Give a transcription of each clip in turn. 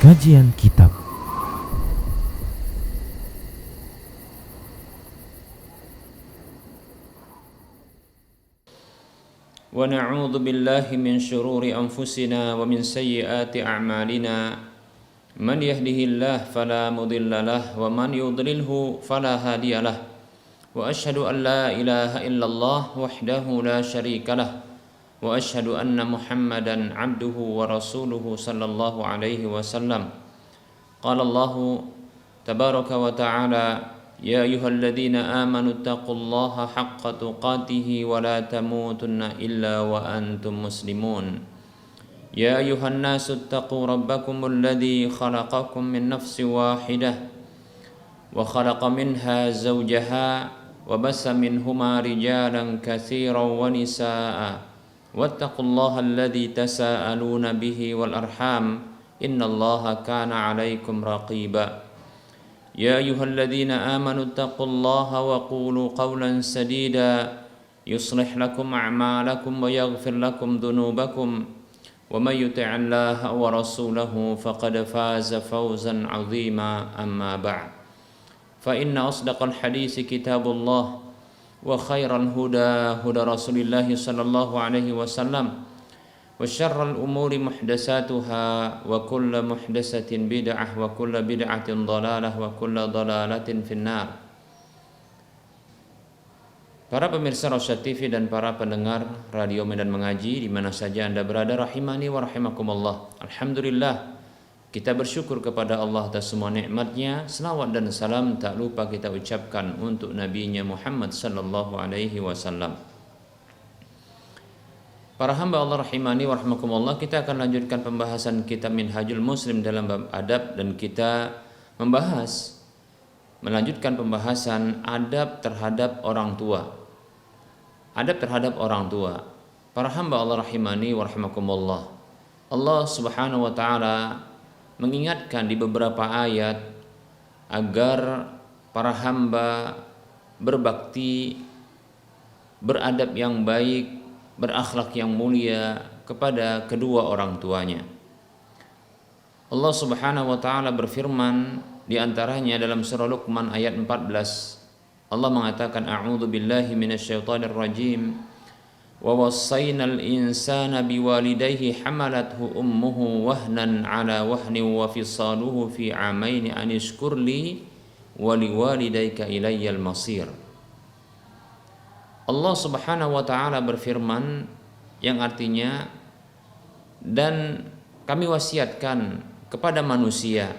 Kajian Kitab. Wa na'udzu billahi min syururi anfusina wa min sayyiati a'malina. Man yahdihillahu fala mudilla lahu wa man yudlilhu fala hadiyalah. Wa asyhadu an la ilaha illallah wahdahu la syarika lah. Wa asyhadu anna Muhammadan 'abduhu wa rasuluhu sallallahu alaihi wasallam. Qala Allahu tabaraka wa ta'ala: Ya ayyuhalladzina amanu taqullaha haqqa tuqatih wa la tamutunna illa wa antum muslimun. Ya ayyuhan nasu taqu rabbakumul ladzi khalaqakum min nafsin wahidah wa khalaqa minha zawjaha wa bassa minhuma rijalan katsiran wa nisaa'a wattaqullaha alladzi tasaaluna bihi wal arham innallaha kana 'alaikum raqiba. Ya ayyuhalladzina amanu taqullaha wa qulu qawlan sadida yuslih lakum a'malakum wa yaghfir lakum dhunubakum wa may yuti'illaha wa rasulahu faqad faza fawzan 'azima amma ba'd. Fa inna asdaqal hadits kitabullah wa khairal huda huda Rasulillah sallallahu alaihi wasallam wa syarrul umuri muhdatsatuha wa kullu muhdatsatin bid'ah wa kullu bid'atin dhalalah wa kullu dhalalatin finnar. Para pemirsa Rosyad TV dan para pendengar Radio Medan Mengaji di mana saja Anda berada, rahimani wa rahimakumullah. Alhamdulillah, kita bersyukur kepada Allah atas semua nikmatnya. Selawat dan salam tak lupa kita ucapkan untuk nabinya Muhammad sallallahu alaihi wasallam. Para hamba Allah rahimani wa rahimakumullah, kita akan lanjutkan pembahasan kitab Minhajul Muslim dalam bab adab, dan kita melanjutkan pembahasan adab terhadap orang tua. Adab terhadap orang tua. Para hamba Allah rahimani wa rahimakumullah, Allah Subhanahu wa taala mengingatkan di beberapa ayat agar para hamba berbakti, beradab yang baik, berakhlak yang mulia kepada kedua orang tuanya. Allah Subhanahu wa taala berfirman di antaranya dalam surah Luqman ayat 14. Allah mengatakan, A'udzu billahi minasyaitonir rajim. Wa wassaynal insana biwalidayhi hamalathu ummuhu wahnan ala wahnin wa fisaluhu fi 'amaini an ishkur li wa liwalidayka ilayyal masir. Allah Subhanahu wa taala berfirman yang artinya, dan kami wasiatkan kepada manusia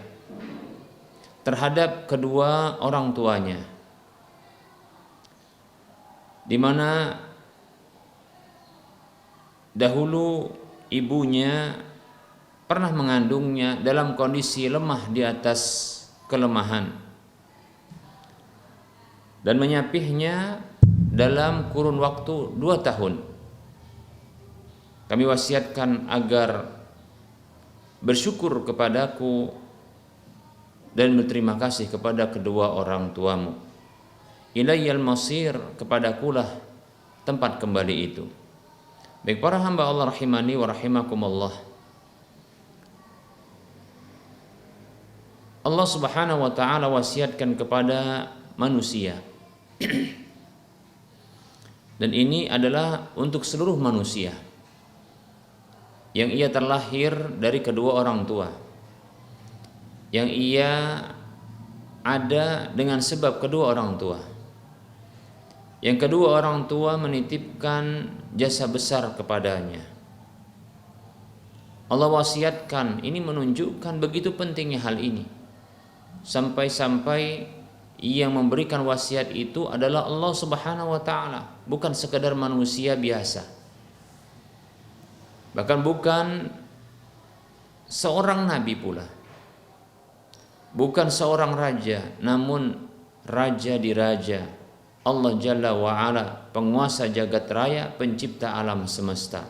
terhadap kedua orang tuanya, di mana dahulu ibunya pernah mengandungnya dalam kondisi lemah di atas kelemahan dan menyapihnya dalam kurun waktu 2 tahun. Kami wasiatkan agar bersyukur kepadaku dan berterima kasih kepada kedua orang tuamu. Ilayyal masir, kepadakulah tempat kembali itu. Baik para hamba Allah rahimani wa rahimakumullah, Allah Subhanahu wa taala wasiatkan kepada manusia dan ini adalah untuk seluruh manusia yang ia terlahir dari kedua orang tua, yang ia ada dengan sebab kedua orang tua, yang kedua orang tua menitipkan jasa besar kepadanya. Allah wasiatkan, ini menunjukkan begitu pentingnya hal ini, sampai-sampai yang memberikan wasiat itu adalah Allah Subhanahu wa taala, bukan sekadar manusia biasa. Bahkan bukan seorang nabi pula, bukan seorang raja, namun raja di raja, Allah Jalla wa Ala, penguasa jagat raya, pencipta alam semesta,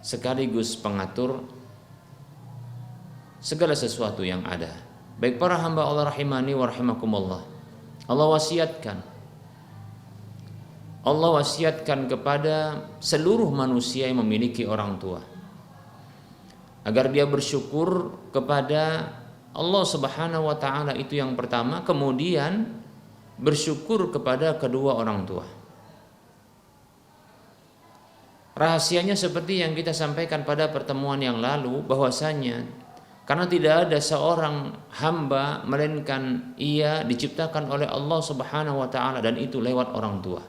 sekaligus pengatur segala sesuatu yang ada. Baik para hamba Allah rahimani wa rahimakumullah, Allah wasiatkan kepada seluruh manusia yang memiliki orang tua agar dia bersyukur kepada Allah Subhanahu wa taala, itu yang pertama, kemudian bersyukur kepada kedua orang tua. Rahasianya seperti yang kita sampaikan pada pertemuan yang lalu, bahwasanya karena tidak ada seorang hamba melainkan ia diciptakan oleh Allah Subhanahu wa taala, dan itu lewat orang tua.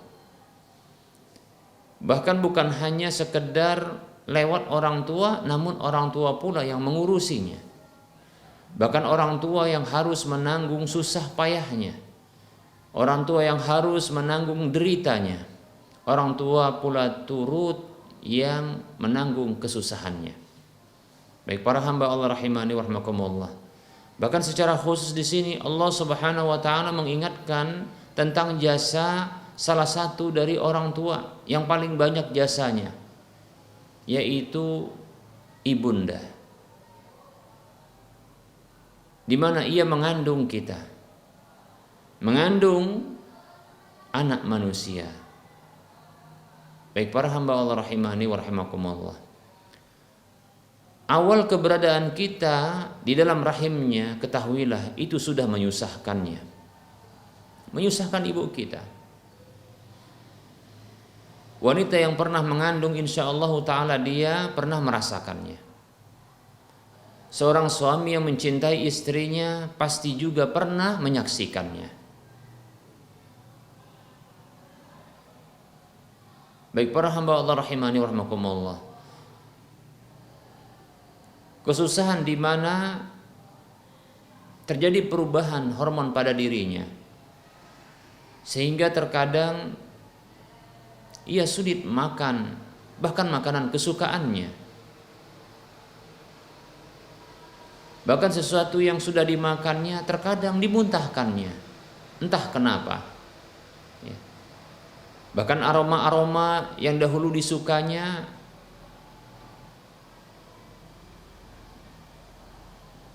Bahkan bukan hanya sekedar lewat orang tua, namun orang tua pula yang mengurusinya. Bahkan orang tua yang harus menanggung susah payahnya, orang tua yang harus menanggung deritanya, orang tua pula turut yang menanggung kesusahannya. Baik para hamba Allah rahimani wa rahimakumullah. Bahkan secara khusus di sini Allah Subhanahu wa taala mengingatkan tentang jasa salah satu dari orang tua yang paling banyak jasanya, yaitu ibunda. Di mana ia mengandung kita, mengandung anak manusia. Baik para hamba Allah rahimani wa rahimakumullah. Awal keberadaan kita di dalam rahimnya, ketahuilah itu sudah menyusahkannya, menyusahkan ibu kita. Wanita yang pernah mengandung, insya Allah ta'ala dia pernah merasakannya. Seorang suami yang mencintai istrinya pasti juga pernah menyaksikannya. Baik para hamba Allah rahimani wa rahimakumullah. Kesusahan di mana terjadi perubahan hormon pada dirinya, sehingga terkadang ia sulit makan, bahkan makanan kesukaannya. Bahkan sesuatu yang sudah dimakannya terkadang dimuntahkannya, entah kenapa. Bahkan aroma-aroma yang dahulu disukanya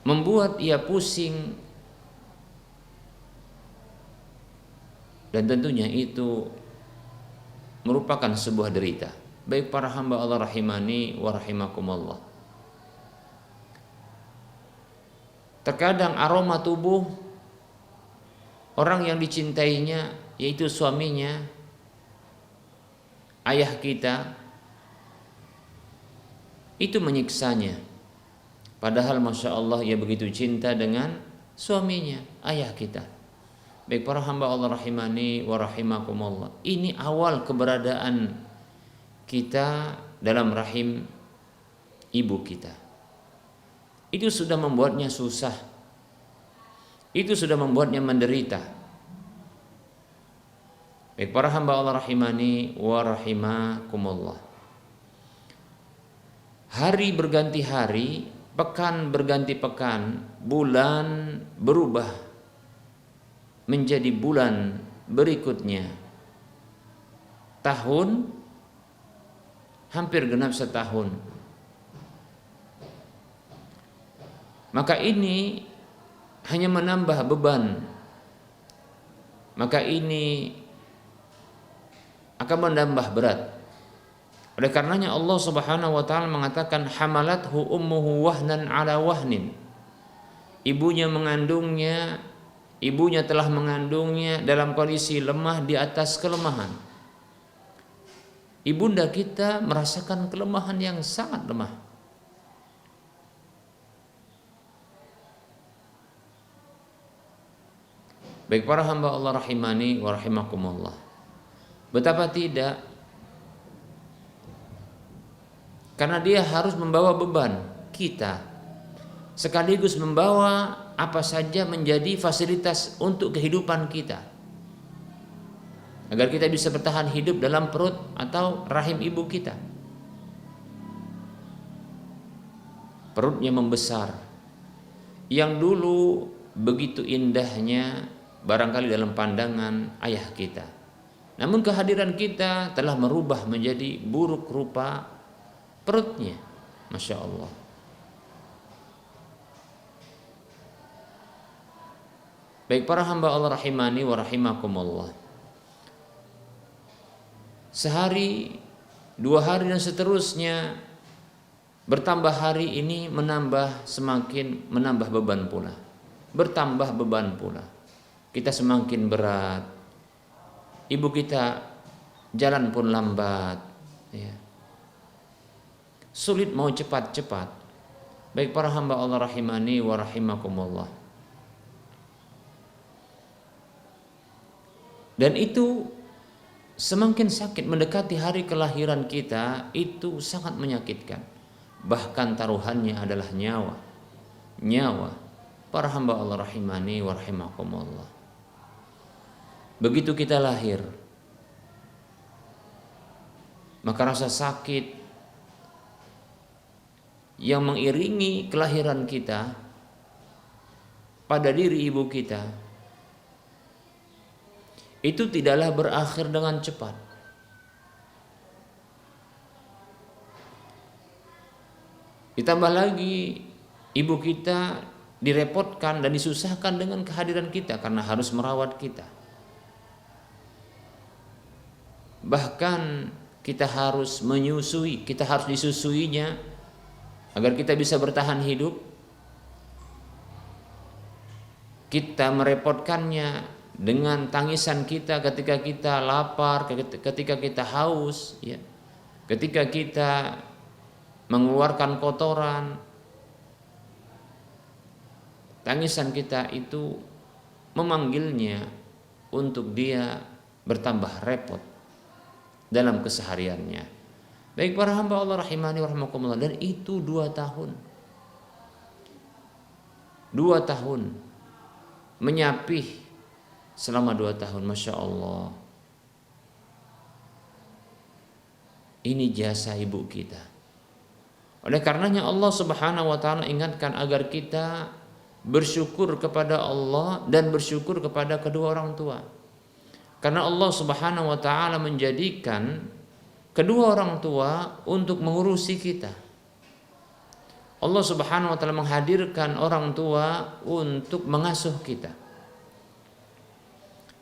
membuat ia pusing, dan tentunya itu merupakan sebuah derita. Baik para hamba Allah rahimani wa rahimakumullah. Terkadang aroma tubuh orang yang dicintainya, yaitu suaminya, ayah kita, itu menyiksanya. Padahal Masya Allah ia begitu cinta dengan suaminya, ayah kita. Baik para hamba Allah rahimani wa rahimakumullah. Ini awal keberadaan kita dalam rahim ibu kita. Itu sudah membuatnya susah. Itu sudah membuatnya menderita. Baik para hamba Allah rahimani wa rahimakumullah. Hari berganti hari, pekan berganti pekan, bulan berubah menjadi bulan berikutnya. Tahun hampir genap setahun. Maka ini hanya menambah beban. Maka ini akan menambah berat. Oleh karenanya Allah Subhanahu wa taala mengatakan hamalathu ummuhu wahnan ala wahnin. Ibunya mengandungnya, ibunya telah mengandungnya dalam kondisi lemah di atas kelemahan. Ibunda kita merasakan kelemahan yang sangat lemah. Baik para hamba Allah rahimani wa rahimakumullah. Betapa tidak, karena dia harus membawa beban kita, sekaligus membawa apa saja menjadi fasilitas untuk kehidupan kita, agar kita bisa bertahan hidup dalam perut atau rahim ibu kita. Perutnya membesar, yang dulu begitu indahnya barangkali dalam pandangan ayah kita, namun kehadiran kita telah merubah menjadi buruk rupa perutnya. Masya Allah. Baik para hamba Allah rahimani wa rahimakumullah. Sehari, 2 hari dan seterusnya Bertambah hari ini semakin menambah beban pula. Bertambah beban pula. Kita semakin berat. Ibu kita jalan pun lambat, ya. Sulit mau cepat-cepat. Baik para hamba Allah rahimani wa rahimakumullah. Dan itu semakin sakit mendekati hari kelahiran kita, itu sangat menyakitkan. Bahkan taruhannya adalah nyawa. Nyawa para hamba Allah rahimani wa rahimakumullah. Begitu kita lahir, maka rasa sakit yang mengiringi kelahiran kita pada diri ibu kita itu tidaklah berakhir dengan cepat. Ditambah lagi ibu kita direpotkan dan disusahkan dengan kehadiran kita karena harus merawat kita. Bahkan kita harus menyusui, kita harus disusuinya agar kita bisa bertahan hidup. Kita merepotkannya dengan tangisan kita ketika kita lapar, ketika kita haus, ya. Ketika kita mengeluarkan kotoran, tangisan kita itu memanggilnya untuk dia bertambah repot dalam kesehariannya. Baik para hamba Allah rahimani wa rahimakumullah, dan itu 2 tahun. 2 tahun menyapih selama 2 tahun, Masya Allah. Ini jasa ibu kita. Oleh karenanya Allah subhanahu wa ta'ala ingatkan agar kita bersyukur kepada Allah dan bersyukur kepada kedua orang tua. Karena Allah subhanahu wa ta'ala menjadikan kedua orang tua untuk mengurusi kita. Allah subhanahu wa ta'ala menghadirkan orang tua untuk mengasuh kita.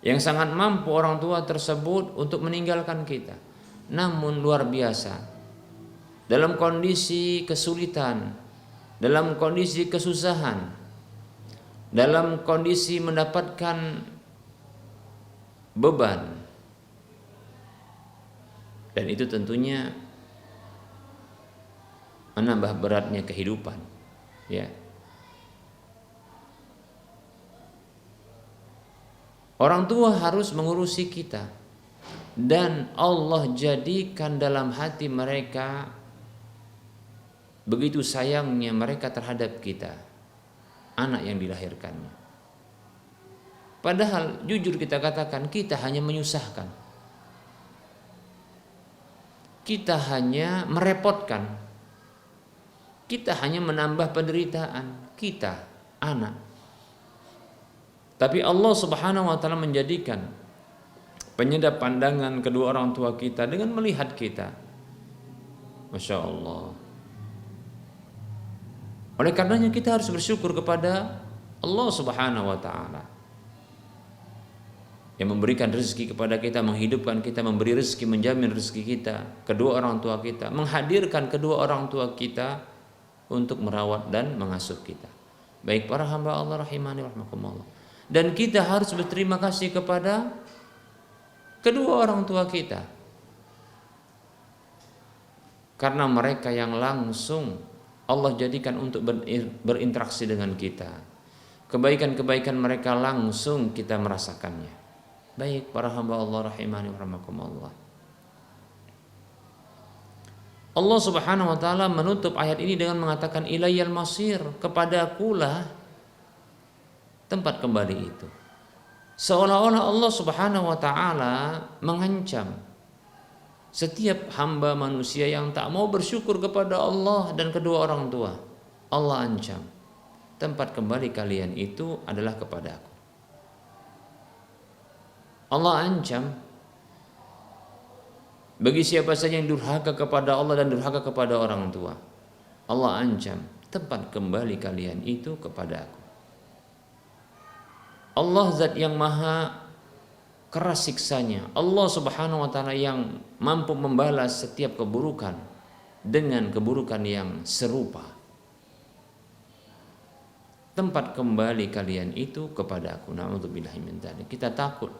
Yang sangat mampu orang tua tersebut untuk meninggalkan kita. Namun luar biasa, dalam kondisi kesulitan, dalam kondisi kesusahan, dalam kondisi mendapatkan beban, dan itu tentunya menambah beratnya kehidupan, ya. Orang tua harus mengurusi kita, dan Allah jadikan dalam hati mereka begitu sayangnya mereka terhadap kita, anak yang dilahirkannya. Padahal jujur kita katakan, kita hanya menyusahkan, kita hanya merepotkan, kita hanya menambah penderitaan kita, anak. Tapi Allah subhanahu wa ta'ala menjadikan penyedap pandangan kedua orang tua kita dengan melihat kita. Masya Allah. Oleh karenanya kita harus bersyukur kepada Allah subhanahu wa ta'ala yang memberikan rezeki kepada kita, menghidupkan kita, memberi rezeki, menjamin rezeki kita, kedua orang tua kita, menghadirkan kedua orang tua kita untuk merawat dan mengasuh kita. Baik para hamba Allah rahimani wa rahimakumullah. Dan kita harus berterima kasih kepada kedua orang tua kita, karena mereka yang langsung Allah jadikan untuk berinteraksi dengan kita. Kebaikan-kebaikan mereka langsung kita merasakannya. Baik para hamba Allah rahimani wa rahimakumullah. Allah subhanahu wa ta'ala menutup ayat ini dengan mengatakan ilayyal masir, kepadakulah tempat kembali itu. Seolah-olah Allah subhanahu wa ta'ala mengancam setiap hamba manusia yang tak mau bersyukur kepada Allah dan kedua orang tua. Allah ancam, tempat kembali kalian itu adalah kepada Aku. Allah ancam bagi siapa saja yang durhaka kepada Allah dan durhaka kepada orang tua. Allah ancam, tempat kembali kalian itu kepada Aku. Allah zat yang maha keras siksanya. Allah subhanahu wa ta'ala yang mampu membalas setiap keburukan dengan keburukan yang serupa, tempat kembali kalian itu kepada aku. Na'udzubillahi min dzalik. Kita takut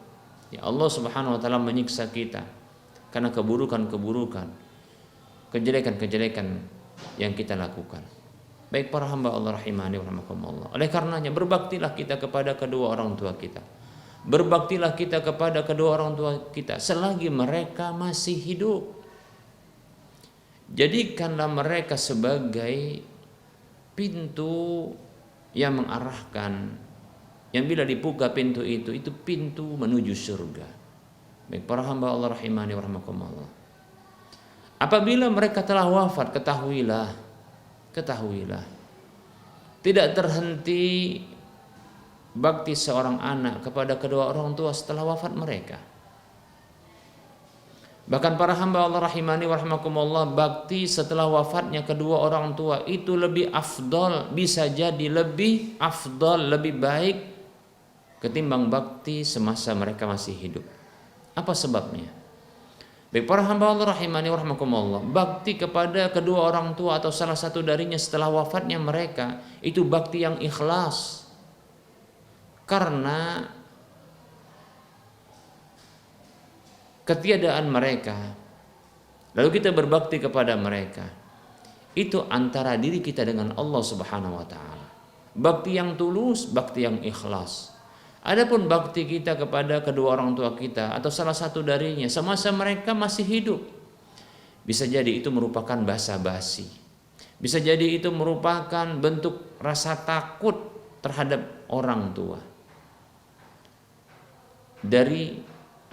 ya Allah Subhanahu wa taala menyiksa kita karena keburukan-keburukan, kejelekan-kejelekan yang kita lakukan. Baik para hamba Allah rahimani wa rahimakumullah. Oleh karenanya berbaktilah kita kepada kedua orang tua kita. Berbaktilah kita kepada kedua orang tua kita selagi mereka masih hidup. Jadikanlah mereka sebagai pintu yang mengarahkan, yang bila dibuka pintu itu pintu menuju surga. Baik para hamba Allah rahimani wa rahimakumullah. Apabila mereka telah wafat, ketahuilah, tidak terhenti bakti seorang anak kepada kedua orang tua setelah wafat mereka. Bahkan para hamba Allah rahimani wa rahimakumullah, bakti setelah wafatnya kedua orang tua itu lebih afdol, bisa jadi lebih afdol, lebih baik ketimbang bakti semasa mereka masih hidup. Apa sebabnya? Baik para hamba Allah rahimani wa rahimakumullah, bakti kepada kedua orang tua atau salah satu darinya setelah wafatnya mereka itu bakti yang ikhlas. Karena ketiadaan mereka, lalu kita berbakti kepada mereka, itu antara diri kita dengan Allah Subhanahu wa taala. Bakti yang tulus, bakti yang ikhlas. Adapun bakti kita kepada kedua orang tua kita atau salah satu darinya semasa mereka masih hidup, bisa jadi itu merupakan basa-basi. Bisa jadi itu merupakan bentuk rasa takut terhadap orang tua dari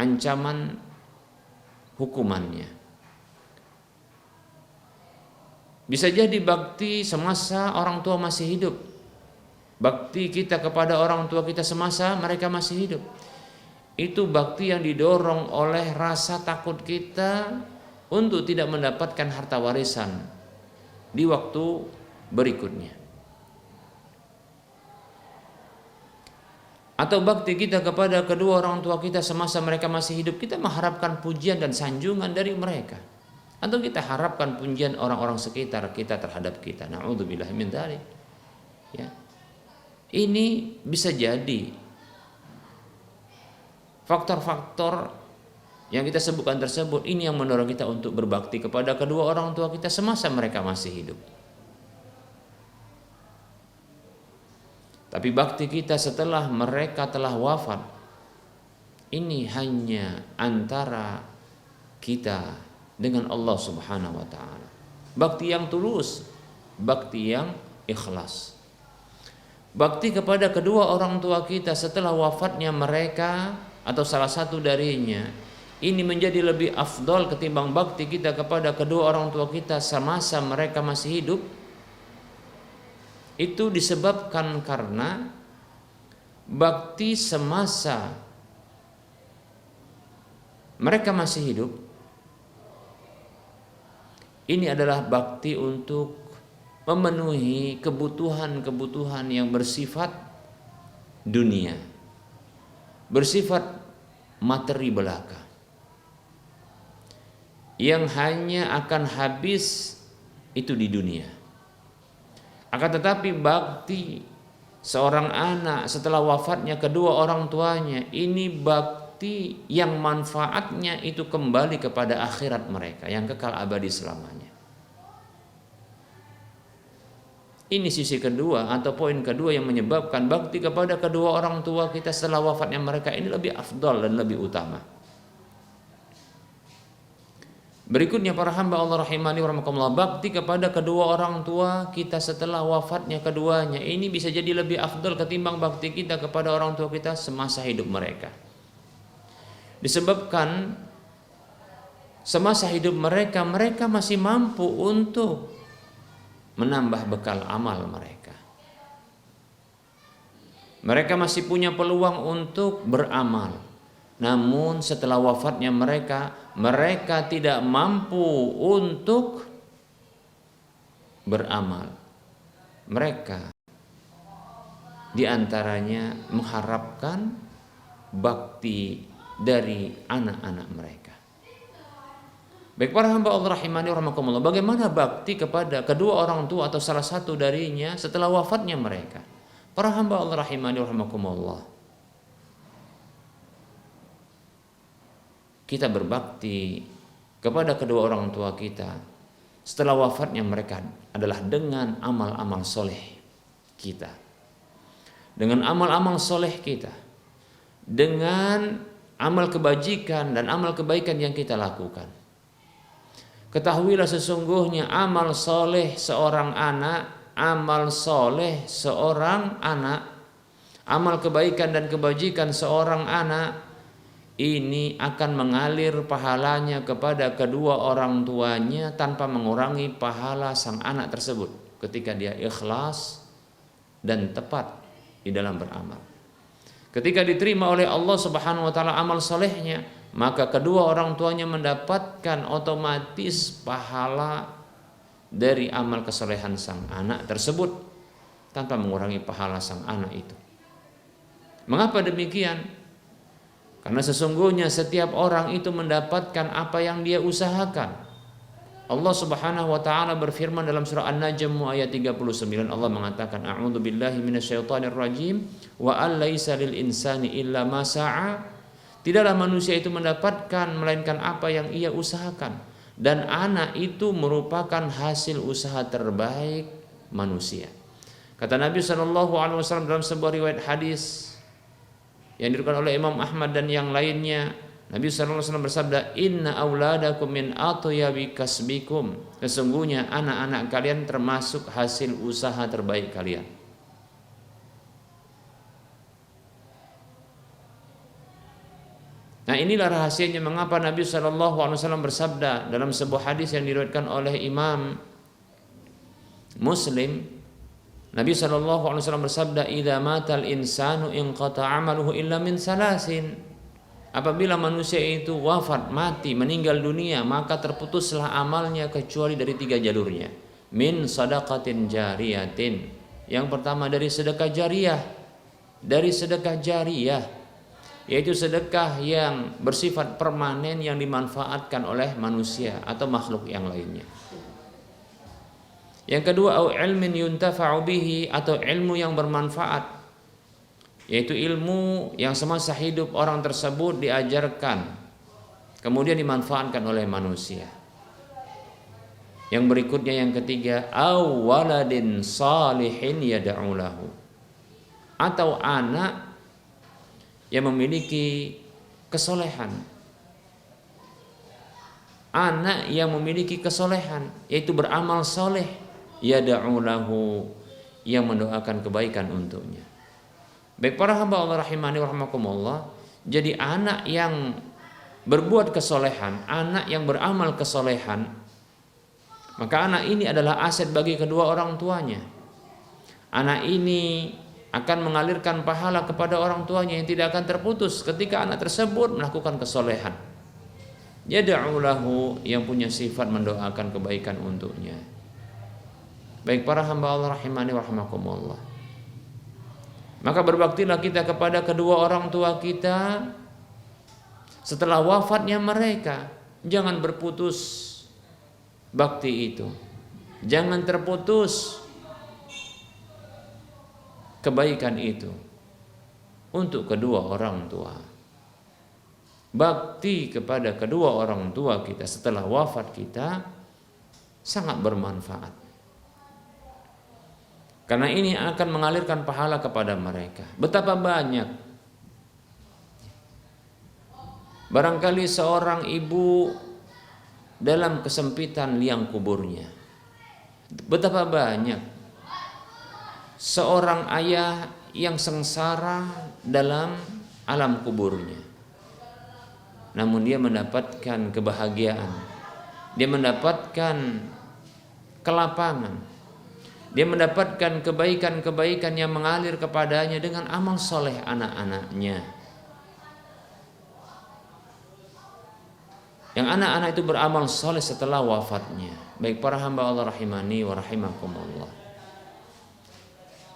ancaman hukumannya. Bisa jadi bakti semasa orang tua masih hidup, bakti kita kepada orang tua kita semasa mereka masih hidup, itu bakti yang didorong oleh rasa takut kita untuk tidak mendapatkan harta warisan di waktu berikutnya. Atau bakti kita kepada kedua orang tua kita semasa mereka masih hidup, kita mengharapkan pujian dan sanjungan dari mereka, atau kita harapkan pujian orang-orang sekitar kita terhadap kita. Na'udzubillahi min dzalik. Ya. Ini bisa jadi faktor-faktor yang kita sebutkan tersebut, ini yang mendorong kita untuk berbakti kepada kedua orang tua kita semasa mereka masih hidup. Tapi bakti kita setelah mereka telah wafat, ini hanya antara kita dengan Allah Subhanahu wa taala. Bakti yang tulus, bakti yang ikhlas. Bakti kepada kedua orang tua kita setelah wafatnya mereka atau salah satu darinya, ini menjadi lebih afdol ketimbang bakti kita kepada kedua orang tua kita semasa mereka masih hidup. Itu disebabkan karena bakti semasa mereka masih hidup ini adalah bakti untuk memenuhi kebutuhan-kebutuhan yang bersifat dunia, bersifat materi belaka, yang hanya akan habis itu di dunia. Akan tetapi bakti seorang anak setelah wafatnya kedua orang tuanya, ini bakti yang manfaatnya itu kembali kepada akhirat mereka yang kekal abadi selamanya. Ini sisi kedua atau poin kedua yang menyebabkan bakti kepada kedua orang tua kita setelah wafatnya mereka ini lebih afdal dan lebih utama. Berikutnya para hamba Allah rahimani wa rahimakumullah, bakti kepada kedua orang tua kita setelah wafatnya keduanya ini bisa jadi lebih afdal ketimbang bakti kita kepada orang tua kita semasa hidup mereka. Disebabkan semasa hidup mereka masih mampu untuk menambah bekal amal mereka. Mereka masih punya peluang untuk beramal. Namun setelah wafatnya mereka tidak mampu untuk beramal. Mereka diantaranya mengharapkan bakti dari anak-anak mereka. Baik para hamba Allah rahimani wa rahimakumullah, bagaimana bakti kepada kedua orang tua atau salah satu darinya setelah wafatnya mereka? Para hamba Allah rahimani wa rahimakumullah, kita berbakti kepada kedua orang tua kita setelah wafatnya mereka adalah dengan amal-amal soleh kita, dengan amal-amal soleh kita, dengan amal kebajikan dan amal kebaikan yang kita lakukan. Ketahuilah sesungguhnya amal soleh seorang anak, amal soleh seorang anak, amal kebaikan dan kebajikan seorang anak ini akan mengalir pahalanya kepada kedua orang tuanya tanpa mengurangi pahala sang anak tersebut ketika dia ikhlas dan tepat di dalam beramal. Ketika diterima oleh Allah Subhanahu wa taala amal solehnya, maka kedua orang tuanya mendapatkan otomatis pahala dari amal kesolehan sang anak tersebut tanpa mengurangi pahala sang anak itu. Mengapa demikian? Karena sesungguhnya setiap orang itu mendapatkan apa yang dia usahakan. Allah Subhanahu wa taala berfirman dalam surah An-Najm ayat 39, Allah mengatakan, A'udzu billahi minasyaitonir rajim, wa allaisa lil insani illa ma sa'a. Tidaklah manusia itu mendapatkan melainkan apa yang ia usahakan, dan anak itu merupakan hasil usaha terbaik manusia. Kata Nabi SAW dalam sebuah riwayat hadis yang diriwayatkan oleh Imam Ahmad dan yang lainnya, Nabi SAW bersabda, Inna auladakum min atyabi kasbikum. Sesungguhnya anak-anak kalian termasuk hasil usaha terbaik kalian. Nah, inilah rahasianya mengapa Nabi SAW bersabda dalam sebuah hadis yang diriwayatkan oleh Imam Muslim. Nabi SAW bersabda, Idza matal insanu inqata amaluhu illa min salasin. Apabila manusia itu wafat, mati, meninggal dunia, maka terputuslah amalnya kecuali dari 3 jalurnya. Min sadaqatin jariyatin. Yang pertama dari sedekah jariyah. Dari sedekah jariyah, yaitu sedekah yang bersifat permanen yang dimanfaatkan oleh manusia atau makhluk yang lainnya. Yang kedua, au ilmin yuntafa'u bihi, atau ilmu yang bermanfaat, yaitu ilmu yang semasa hidup orang tersebut diajarkan kemudian dimanfaatkan oleh manusia. Yang berikutnya yang ketiga, au waladin salihin yad'u lahu, atau anak yang memiliki kesolehan. Anak yang memiliki kesolehan, yaitu beramal soleh, yad'u lahu, yang mendoakan kebaikan untuknya. Baik para hamba Allah rahimani wa rahimakumullah, jadi anak yang berbuat kesolehan, anak yang beramal kesolehan, maka anak ini adalah aset bagi kedua orang tuanya. Anak ini akan mengalirkan pahala kepada orang tuanya yang tidak akan terputus ketika anak tersebut melakukan kesolehan. Yad'u lahu, yang punya sifat mendoakan kebaikan untuknya. Baik para hamba Allah rahimani wa rahimakumullah, maka berbaktilah kita kepada kedua orang tua kita setelah wafatnya mereka. Jangan berputus bakti itu, jangan terputus kebaikan itu untuk kedua orang tua. Bakti kepada kedua orang tua kita setelah wafat kita sangat bermanfaat, karena ini akan mengalirkan pahala kepada mereka. Betapa banyak barangkali seorang ibu dalam kesempitan liang kuburnya, betapa banyak seorang ayah yang sengsara dalam alam kuburnya, namun dia mendapatkan kebahagiaan, dia mendapatkan kelapangan, dia mendapatkan kebaikan-kebaikan yang mengalir kepadanya dengan amal soleh anak-anaknya. Yang anak-anak itu beramal soleh setelah wafatnya. Baik para hamba Allah rahimani wa rahimakumullah,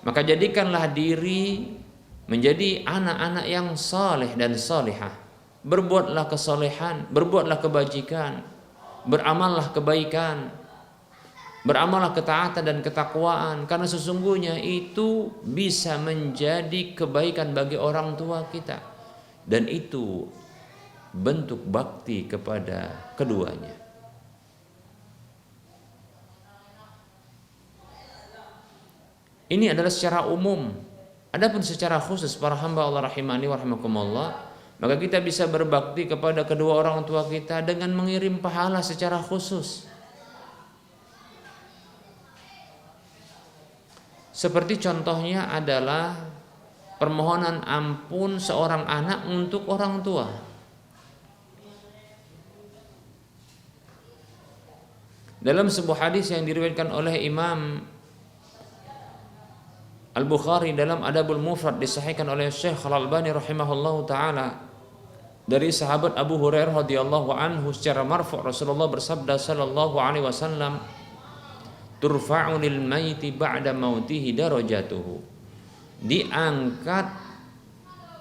maka jadikanlah diri menjadi anak-anak yang soleh dan solehah. Berbuatlah kesolehan, berbuatlah kebajikan, beramallah kebaikan, beramallah ketaatan dan ketakwaan, karena sesungguhnya itu bisa menjadi kebaikan bagi orang tua kita, dan itu bentuk bakti kepada keduanya. Ini adalah secara umum. Adapun secara khusus para hamba Allah rahimani wa rahimakumullah, maka kita bisa berbakti kepada kedua orang tua kita dengan mengirim pahala secara khusus. Seperti contohnya adalah permohonan ampun seorang anak untuk orang tua. Dalam sebuah hadis yang diriwayatkan oleh Imam Al-Bukhari dalam Adabul Mufrad, disahihkan oleh Syekh Al-Albani rahimahullahu taala, dari sahabat Abu Hurairah radhiyallahu anhu secara marfu' Rasulullah bersabda sallallahu alaihi wasallam, turfa'u lil maiti ba'da mautihi darajatuhu. Diangkat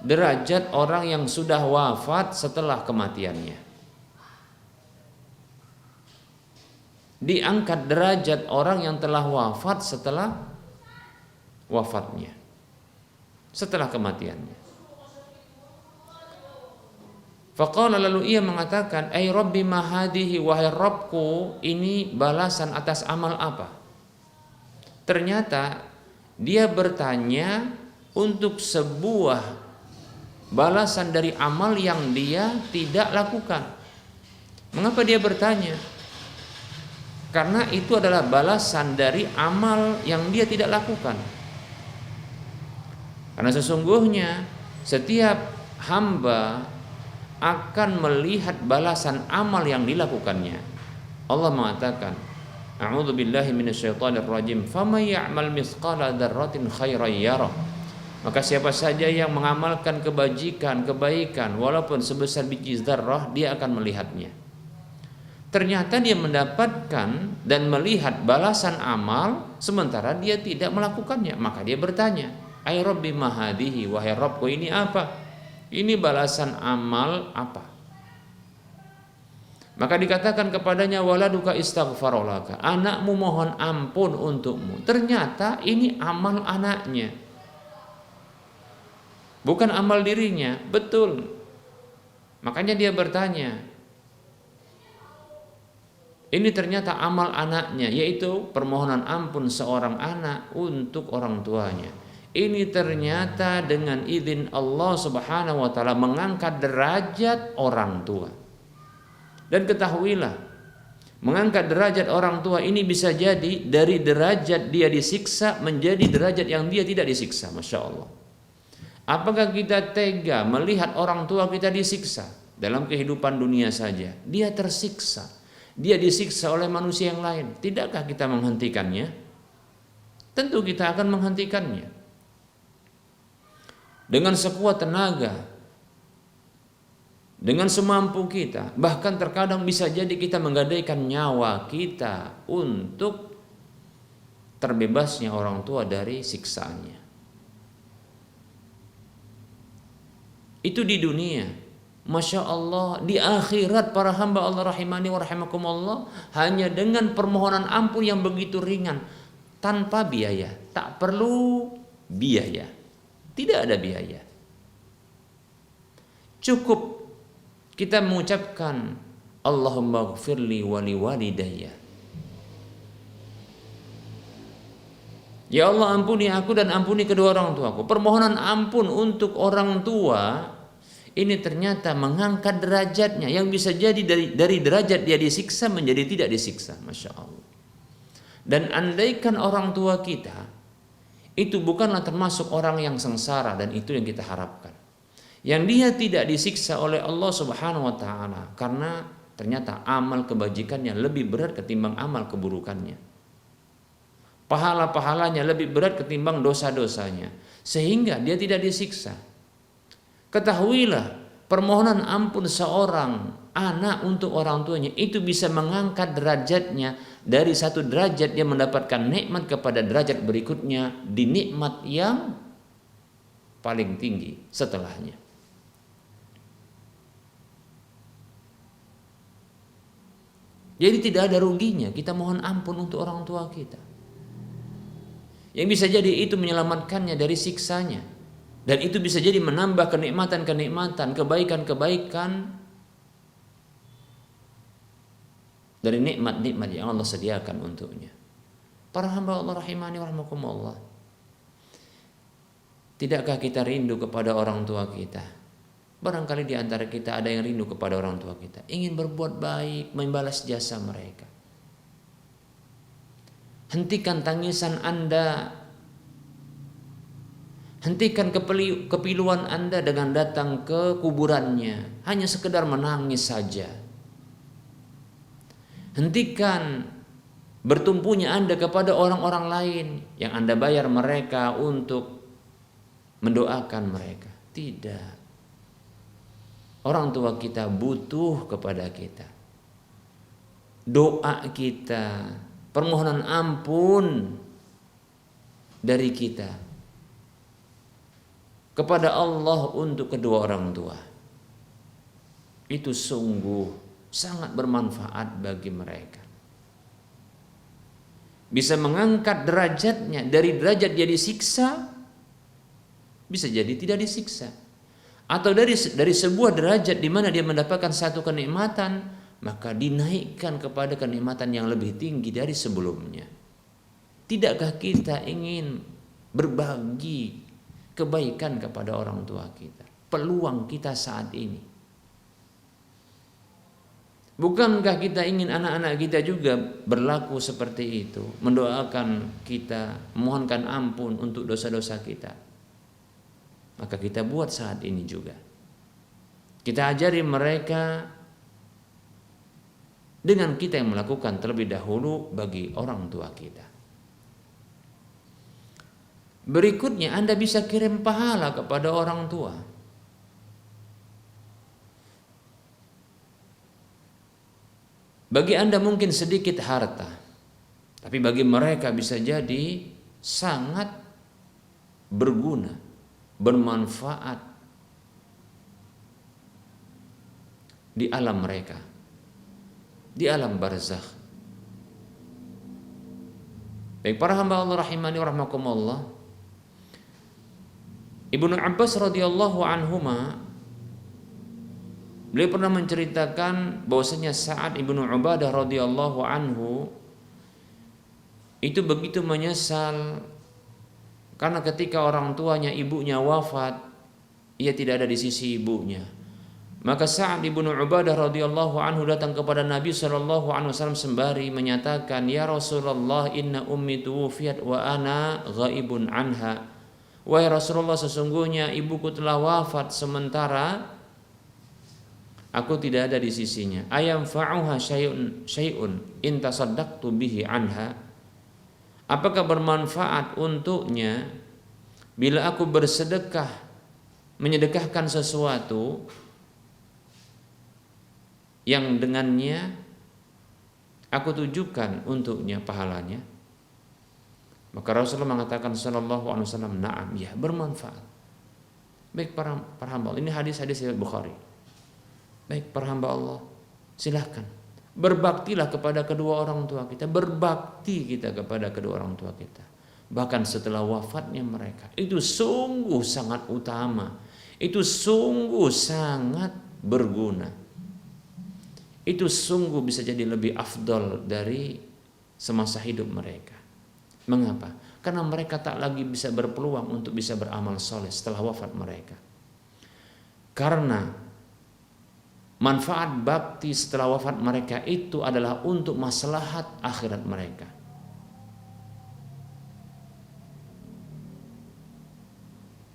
derajat orang yang sudah wafat setelah kematiannya. Diangkat derajat orang yang telah wafat setelah wafatnya, setelah kematiannya. Faqala, lalu ia mengatakan, ay rabbi ma hadihi, wahai Rabbku, ini balasan atas amal apa? Ternyata dia bertanya untuk sebuah balasan dari amal yang dia tidak lakukan. Mengapa dia bertanya? Karena itu adalah balasan dari amal yang dia tidak lakukan. Karena sesungguhnya setiap hamba akan melihat balasan amal yang dilakukannya. Allah mengatakan, a'udzu billahi minasyaitonir rajim, faman ya'mal mithqala dzarratin khairan yarah. Maka siapa saja yang mengamalkan kebajikan, kebaikan walaupun sebesar biji zarrah, dia akan melihatnya. Ternyata dia mendapatkan dan melihat balasan amal sementara dia tidak melakukannya. Maka dia bertanya, ay rabbi mahadihi, wahai Rabbku, ini apa? Ini balasan amal apa? Maka dikatakan kepadanya, waladuka istaghfarolaka, anakmu mohon ampun untukmu. Ternyata ini amal anaknya, bukan amal dirinya. Betul. Makanya dia bertanya, ini ternyata amal anaknya, yaitu permohonan ampun seorang anak untuk orang tuanya. Ini ternyata dengan izin Allah Subhanahu wa taala mengangkat derajat orang tua. Dan ketahuilah, mengangkat derajat orang tua ini bisa jadi dari derajat dia disiksa menjadi derajat yang dia tidak disiksa. Masya Allah. Apakah kita tega melihat orang tua kita disiksa? Dalam kehidupan dunia saja dia tersiksa, dia disiksa oleh manusia yang lain. Tidakkah kita menghentikannya? Tentu kita akan menghentikannya dengan sekuat tenaga, dengan semampu kita. Bahkan terkadang bisa jadi kita menggadaikan nyawa kita untuk terbebasnya orang tua dari siksaannya. Itu di dunia. Masya Allah, di akhirat para hamba Allah rahimani wa rahimakumullah, hanya dengan permohonan ampun yang begitu ringan, tanpa biaya, tak perlu biaya, tidak ada biaya. Cukup kita mengucapkan Allahumma gfirli wali walidayya, ya Allah ampuni aku dan ampuni kedua orang tuaku. Permohonan ampun untuk orang tua ini ternyata mengangkat derajatnya, yang bisa jadi dari derajat dia disiksa menjadi tidak disiksa. Masya Allah. Dan andaikan orang tua kita itu bukanlah termasuk orang yang sengsara, dan itu yang kita harapkan, yang dia tidak disiksa oleh Allah Subhanahu wa taala karena ternyata amal kebajikannya lebih berat ketimbang amal keburukannya. Pahala-pahalanya lebih berat ketimbang dosa-dosanya, sehingga dia tidak disiksa. Ketahuilah, permohonan ampun seorang anak untuk orang tuanya itu bisa mengangkat derajatnya. Dari satu derajat dia mendapatkan nikmat kepada derajat berikutnya di nikmat yang paling tinggi setelahnya. Jadi tidak ada ruginya kita mohon ampun untuk orang tua kita. Yang bisa jadi itu menyelamatkannya dari siksanya. Dan itu bisa jadi menambah kenikmatan-kenikmatan, kebaikan-kebaikan dari nikmat-nikmat yang Allah sediakan untuknya. Para hamba Allah rahimani wa rahmakumullah. Tidakkah kita rindu kepada orang tua kita? Barangkali di antara kita ada yang rindu kepada orang tua kita, ingin berbuat baik, membalas jasa mereka. Hentikan tangisan Anda, hentikan kepiluan Anda dengan datang ke kuburannya, hanya sekedar menangis saja. Hentikan bertumpunya Anda kepada orang-orang lain yang Anda bayar mereka untuk mendoakan mereka. Tidak. Orang tua kita butuh kepada kita. Doa kita, permohonan ampun dari kita kepada Allah untuk kedua orang tua. Itu sungguh sangat bermanfaat bagi mereka. Bisa mengangkat derajatnya dari derajat dia disiksa, bisa jadi tidak disiksa. Atau dari sebuah derajat di mana dia mendapatkan satu kenikmatan, maka dinaikkan kepada kenikmatan yang lebih tinggi dari sebelumnya. Tidakkah kita ingin berbagi kebaikan kepada orang tua kita? Peluang kita saat ini. Bukankah kita ingin anak-anak kita juga berlaku seperti itu, mendoakan kita, memohonkan ampun untuk dosa-dosa kita? Maka kita buat saat ini juga. Kita ajari mereka dengan kita yang melakukan terlebih dahulu bagi orang tua kita. Berikutnya Anda bisa kirim pahala kepada orang tua. Bagi Anda mungkin sedikit harta, tapi bagi mereka bisa jadi sangat berguna, bermanfaat di alam mereka, di alam barzakh. Baik para hamba Allah rahimani wa rahmakumullah, Ibnu Abbas radhiyallahu anhuma, beliau pernah menceritakan bahwasanya Sa'ad ibnu Ubadah radhiyallahu anhu itu begitu menyesal karena ketika orang tuanya, ibunya wafat, ia tidak ada di sisi ibunya. Maka Sa'ad ibnu Ubadah radhiyallahu anhu datang kepada Nabi sallallahu alaihi wasallam sembari menyatakan, "Ya Rasulullah, inna ummi tuwfiyat wa ana ghaibun anha." Wahai Rasulullah, sesungguhnya ibuku telah wafat sementara aku tidak ada di sisinya. Ayam fa'uha syai'un in tasaddaqtu bihi anha. Apakah bermanfaat untuknya bila aku bersedekah, menyedekahkan sesuatu yang dengannya aku tujukan untuknya pahalanya? Maka Rasulullah mengatakan sallallahu alaihi wasallam, "Na'am, ya, bermanfaat." Baik para hamba Allah, ini hadis-hadis riwayat Bukhari. Baik para hamba Allah, silahkan berbaktilah kepada kedua orang tua kita, berbakti kita kepada kedua orang tua kita. Bahkan setelah wafatnya mereka, itu sungguh sangat utama, itu sungguh sangat berguna, itu sungguh bisa jadi lebih afdal dari semasa hidup mereka. Mengapa? Karena mereka tak lagi bisa berpeluang untuk bisa beramal soleh setelah wafat mereka. Karena manfaat bakti setelah wafat mereka itu adalah untuk maslahat akhirat mereka.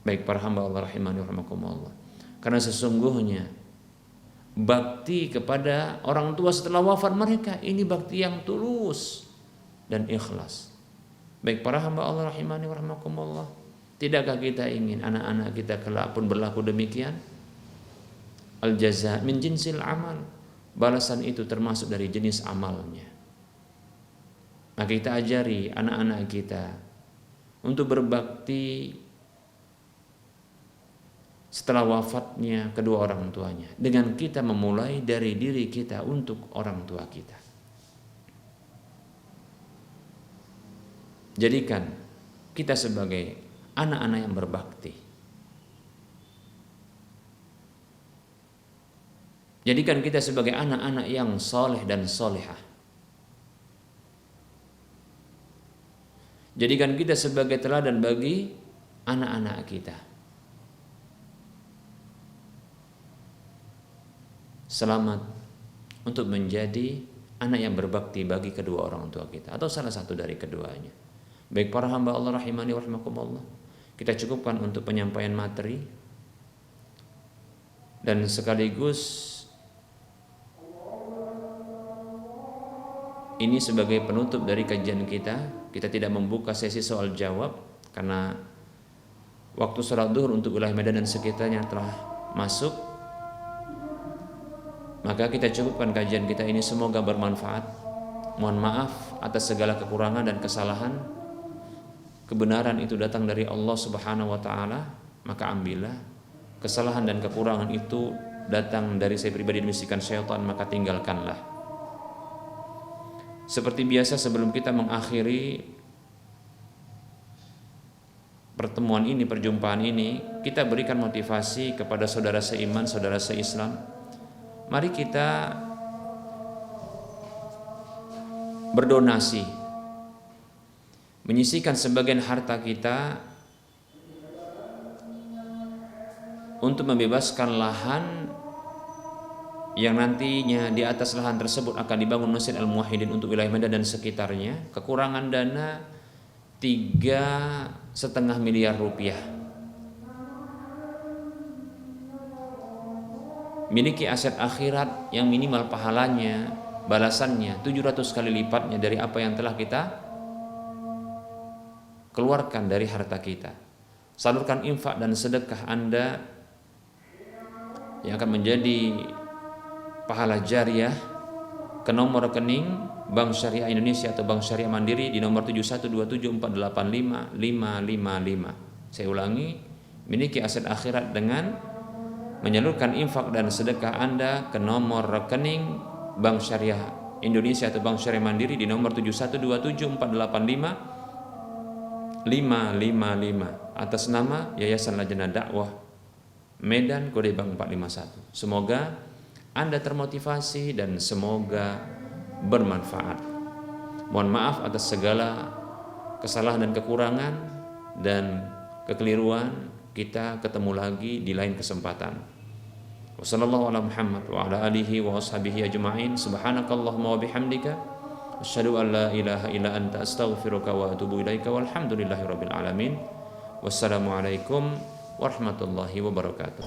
Baik para hamba Allah rahimani wa rahmakumullah. Karena sesungguhnya bakti kepada orang tua setelah wafat mereka ini bakti yang tulus dan ikhlas. Baik para hamba Allah rahimani wa rahmakumullah, tidakkah kita ingin anak-anak kita kelak pun berlaku demikian? Al-jaza min jinsil amal, balasan itu termasuk dari jenis amalnya. Maka kita ajari anak-anak kita untuk berbakti setelah wafatnya kedua orang tuanya, dengan kita memulai dari diri kita untuk orang tua kita. Jadikan kita sebagai anak-anak yang berbakti. Jadikan kita sebagai anak-anak yang soleh dan solehah. Jadikan kita sebagai teladan bagi anak-anak kita. Selamat untuk menjadi anak yang berbakti bagi kedua orang tua kita atau salah satu dari keduanya. Baik para hamba Allah rahimani wa rahimakumullah, kita cukupkan untuk penyampaian materi dan sekaligus ini sebagai penutup dari kajian kita. Kita tidak membuka sesi soal jawab karena waktu sholat duhur untuk wilayah Medan dan sekitarnya telah masuk. Maka kita cukupkan kajian kita ini, semoga bermanfaat. Mohon maaf atas segala kekurangan dan kesalahan. Kebenaran itu datang dari Allah Subhanahu wa taala, maka ambillah. Kesalahan dan kekurangan itu datang dari saya pribadi dan bisikan syaitan, maka tinggalkanlah. Seperti biasa, sebelum kita mengakhiri pertemuan ini, perjumpaan ini, kita berikan motivasi kepada saudara seiman, saudara seislam. Mari kita berdonasi, menyisihkan sebagian harta kita untuk membebaskan lahan yang nantinya di atas lahan tersebut akan dibangun Masjid Al-Muwahhidin untuk wilayah Medan dan sekitarnya. Kekurangan dana 3,5 miliar rupiah. Miliki aset akhirat yang minimal pahalanya, balasannya 700 kali lipatnya dari apa yang telah kita keluarkan dari harta kita. Salurkan infak dan sedekah Anda yang akan menjadi pahala jariah ke nomor rekening Bank Syariah Indonesia atau Bank Syariah Mandiri di nomor 7127485555. Saya ulangi, miliki aset akhirat dengan menyalurkan infak dan sedekah Anda ke nomor rekening Bank Syariah Indonesia atau Bank Syariah Mandiri di nomor 7127485555 atas nama Yayasan Lajnah Dakwah Medan, kode bank 451. Semoga Anda termotivasi dan semoga bermanfaat. Mohon maaf atas segala kesalahan dan kekurangan dan kekeliruan. Kita ketemu lagi di lain kesempatan. Wassallallahu ala Muhammad wa ala alihi wa ashabihi ajma'in. Subhanakallahumma wa bihamdika asyhadu an la ilaha illa anta astaghfiruka wa atubu ilaika walhamdulillahi rabbil alamin. Wassalamualaikum warahmatullahi wabarakatuh.